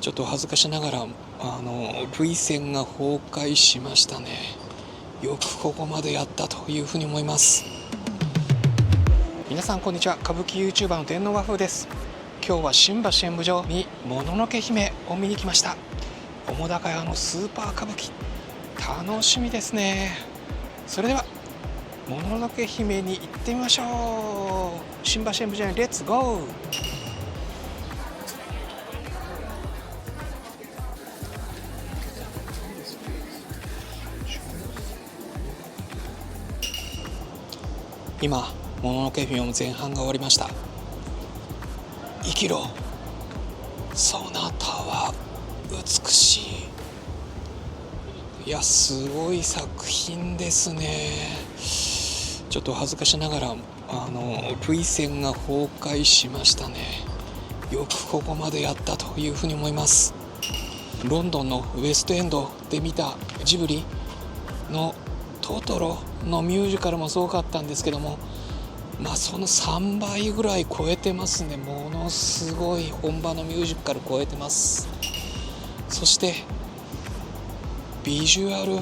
ちょっと恥ずかしながら、涙腺が崩壊しましたね。よくここまでやったというふうに思います。皆さんこんにちは。歌舞伎 YouTuber の天皇和風です。今日は新橋演舞場にもののけ姫を見に来ました。澤瀉屋のスーパー歌舞伎、楽しみですね。それではもののけ姫に行ってみましょう。新橋演舞場にレッツゴー。今もののけ姫の前半が終わりました。生きろ、そなたは美しい。いや、すごい作品ですね。ちょっと恥ずかしながら涙腺が崩壊しましたね。よくここまでやったというふうに思います。ロンドンのウェストエンドで見たジブリのトトロのミュージカルもすごかったんですけども、その3倍ぐらい超えてますね。ものすごい本場のミュージカル超えてます。そしてビジュアル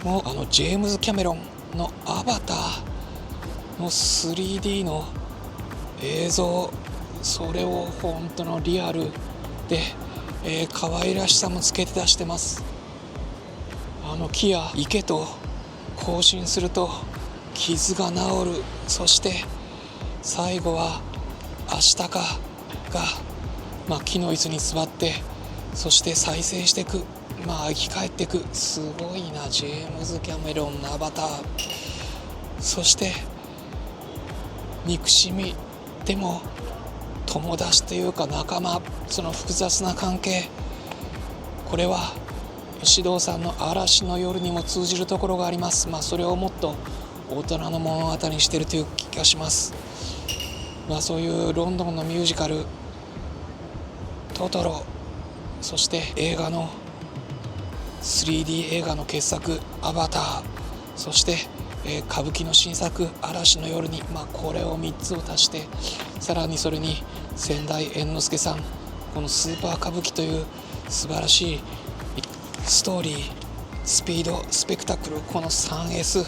もジェームズ・キャメロンのアバターの 3D の映像、それを本当のリアルで、可愛らしさもつけて出してます。木や池と交信すると傷が治る。そして最後はアシタカが、木の椅子に座って、そして再生していく、生き返っていく。すごいな、ジェームズ・キャメロンのアバター。そして憎しみでも友達というか仲間、その複雑な関係、これは獅童さんの嵐の夜にも通じるところがあります。それをもっと大人の物語にしているという気がします。そういうロンドンのミュージカルトトロ、そして映画の 3D 映画の傑作アバター、そして、歌舞伎の新作嵐の夜に、これを3つを足して、さらにそれに先代猿之助さん、このスーパー歌舞伎という素晴らしいストーリー、スピード、スペクタクル、この 3S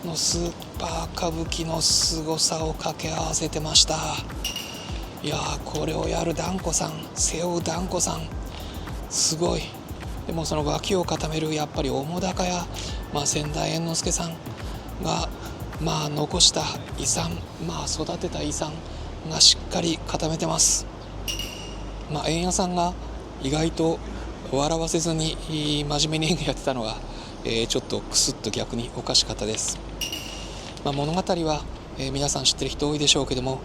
のスーパー歌舞伎の凄さを掛け合わせてました。いやー、これをやる團子さん、背負う團子さん、すごい。でもその脇を固めるやっぱり澤瀉屋、先代猿之助さんが残した遺産、育てた遺産がしっかり固めてます。円屋さんが意外と笑わせずに真面目に演技やってたのが、ちょっとクスッと逆におかしかったです。物語は、皆さん知ってる人多いでしょうけども、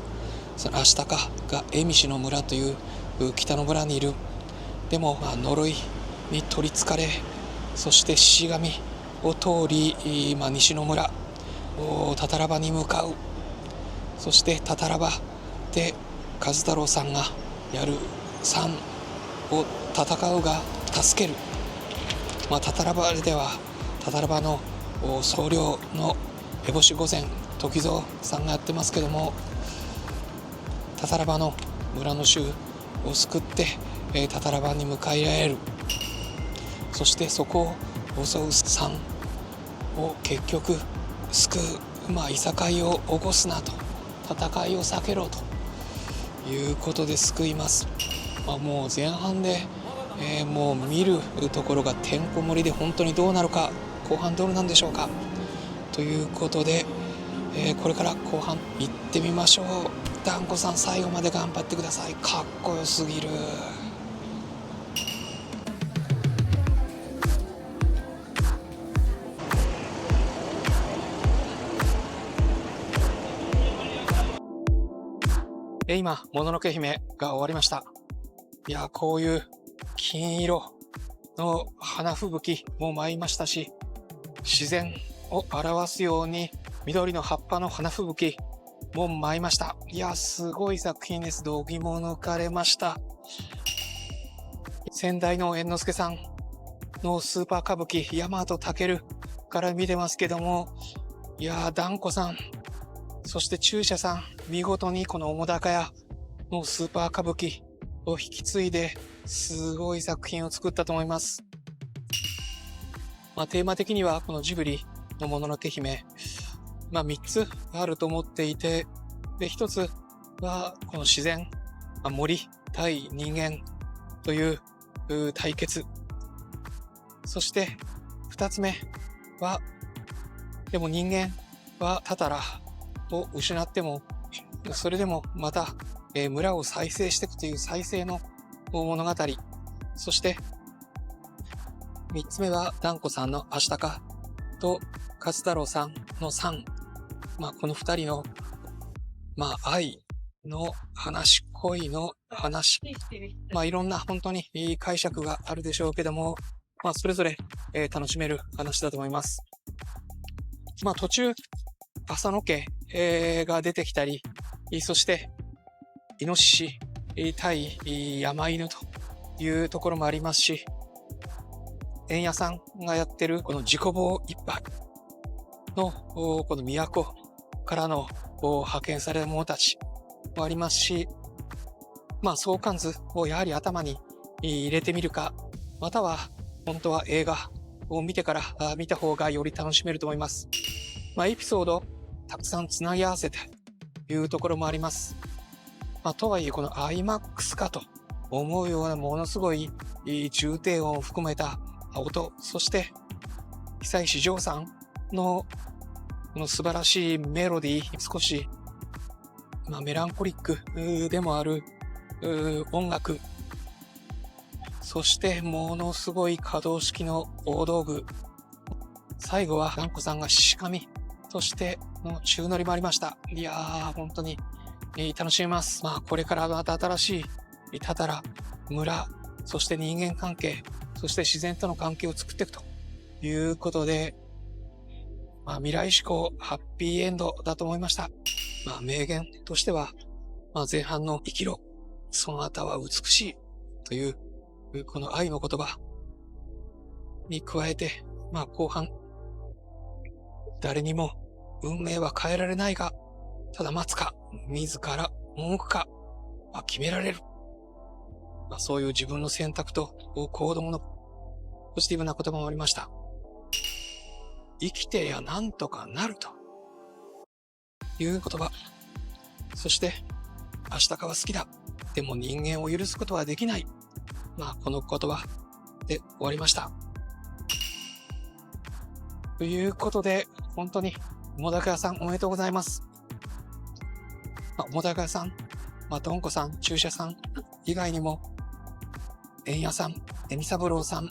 そのアシタカが蝦夷の村という北の村にいる。でも、呪いに取りつかれ、そして獅子神を通り、西の村タタラ場に向かう。そしてタタラ場で和太郎さんがやる3を戦うが助ける。タタラ場ではタタラ場の僧侶の烏帽子御前時蔵さんがやってますけども、タタラ場の村の衆を救って、タタラ場に迎え入れる。そしてそこを襲う3を結局救う、いさかいを起こすなと、戦いを避けろということで救います。もう前半で、もう見るところがてんこ盛りで、本当にどうなるか、後半どうなんでしょうかということで、これから後半行ってみましょう。團子さん、最後まで頑張ってください。かっこよすぎる。今もののけ姫が終わりました。いや、こういう金色の花吹雪も舞いましたし、自然を表すように緑の葉っぱの花吹雪も舞いました。いや、すごい作品です。度肝抜かれました。先代の猿之助さんのスーパー歌舞伎大和武から見てますけども、いや、團子さん、そして中車さん、見事にこの澤瀉屋のスーパー歌舞伎を引き継いで、すごい作品を作ったと思います。テーマ的にはこのジブリのもののけ姫、3つあると思っていて、で、1つはこの自然、森対人間という対決。そして2つ目は、でも人間はタタラを失っても、それでもまた、村を再生していくという再生の物語。そして3つ目は團子さんの明日かと勝太郎さんの3。この2人の、愛の話、恋の話。いろんな本当にいい解釈があるでしょうけども、それぞれ、楽しめる話だと思います。途中、浅野家、が出てきたり、そして、イノシシ対山犬というところもありますし、円屋さんがやってるこの自己棒一杯のこの都からの派遣された者たちもありますし、相関図をやはり頭に入れてみるか、または本当は映画を見てから見た方がより楽しめると思います。エピソードたくさんつなぎ合わせてというところもあります。とはいえこの IMAX かと思うようなものすごい重低音を含めた音、そして久石譲さんのこの素晴らしいメロディー、少しメランコリックでもある音楽、そしてものすごい可動式の大道具、最後は團子さんが獅子神としての宙乗りもありました。いやー本当に楽しめます。これからまた新しいタタラ、村、そして人間関係、そして自然との関係を作っていくということで、未来志向、ハッピーエンドだと思いました。名言としては、前半の生きろ、その後は美しいという、この愛の言葉に加えて、後半、誰にも運命は変えられないが、ただ待つか、自ら赴くか、決められる。そういう自分の選択と行動のポジティブな言葉もありました。生きてやなんとかなるという言葉。そして、明日かは好きだ。でも人間を許すことはできない。この言葉で終わりました。ということで、本当に、澤瀉屋さんおめでとうございます。澤瀉屋さん、どんこさん、注射さん以外にも、円屋さん、恵美三郎さん、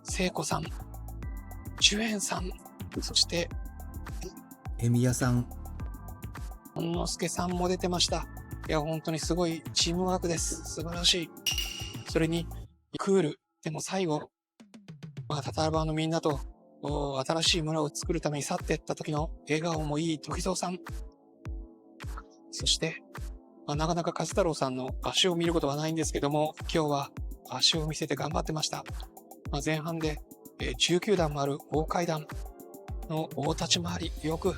聖子さん、寿円さん、そして、恵美屋さん、本之助さんも出てました。いや、本当にすごいチームワークです。素晴らしい。それに、クール。でも最後、タタラバのみんなと、新しい村を作るために去っていった時の笑顔もいい時蔵さん。そして、なかなか勝太郎さんの足を見ることはないんですけども、今日は足を見せて頑張ってました。前半で、19段もある大階段の大立ち回り、よく、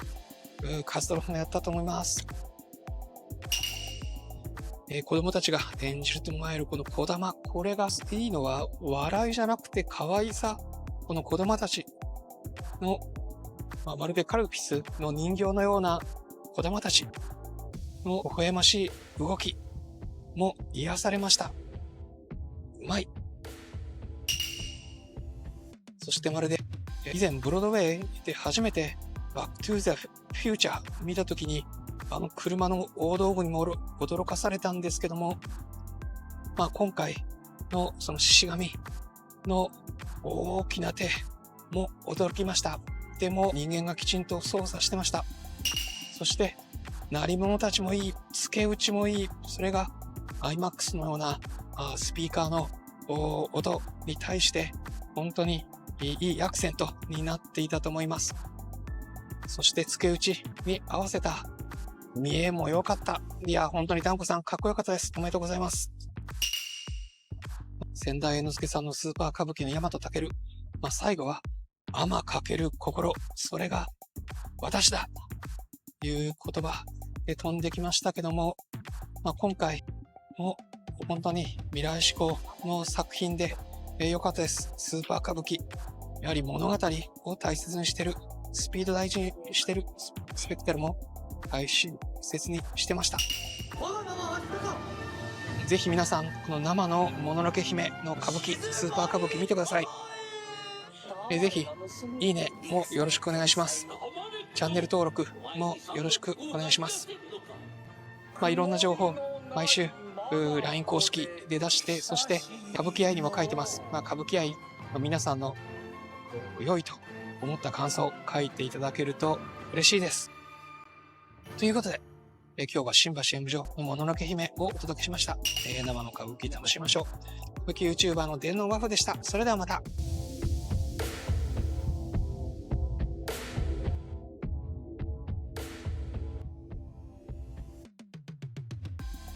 勝太郎さんがやったと思います。子供たちが演じると思えるこの小玉、これがいいのは笑いじゃなくて可愛さ。この子供たちの、まるでカルピスの人形のような子玉たちの微笑ましい動きも癒されました。うまい。そしてまるで以前ブロードウェイで初めてバックトゥーザフューチャー見たときに車の大道具にも驚かされたんですけども、今回のその獅子神の大きな手も驚きました。でも人間がきちんと操作してました。そして鳴り物たちもいい、付け打ちもいい、それが IMAX のようなスピーカーの音に対して本当にいいアクセントになっていたと思います。そして付け打ちに合わせた見えも良かった。いや、本当に團子さんかっこよかったです。おめでとうございます。千田猿之助さんのスーパー歌舞伎の大和尊。最後は、天かける心、それが私だという言葉で飛んできましたけども、今回も本当に未来志向の作品で、良かったです。スーパー歌舞伎。やはり物語を大切にしてる。スピード大事にしてる。スペクタルも大切にしてました。ぜひ皆さん、この生のもののけ姫の歌舞伎、スーパー歌舞伎見てください。ぜひ、いいねもよろしくお願いします。チャンネル登録もよろしくお願いします。いろんな情報、毎週、LINE 公式で出して、そして歌舞伎愛にも書いてます。歌舞伎愛の皆さんの良いと思った感想を書いていただけると嬉しいです。ということで、今日は新橋演舞場のもののけ姫をお届けしました。生の歌舞伎楽しみましょう。歌舞伎 YouTuber の電脳ワフでした。それではまた。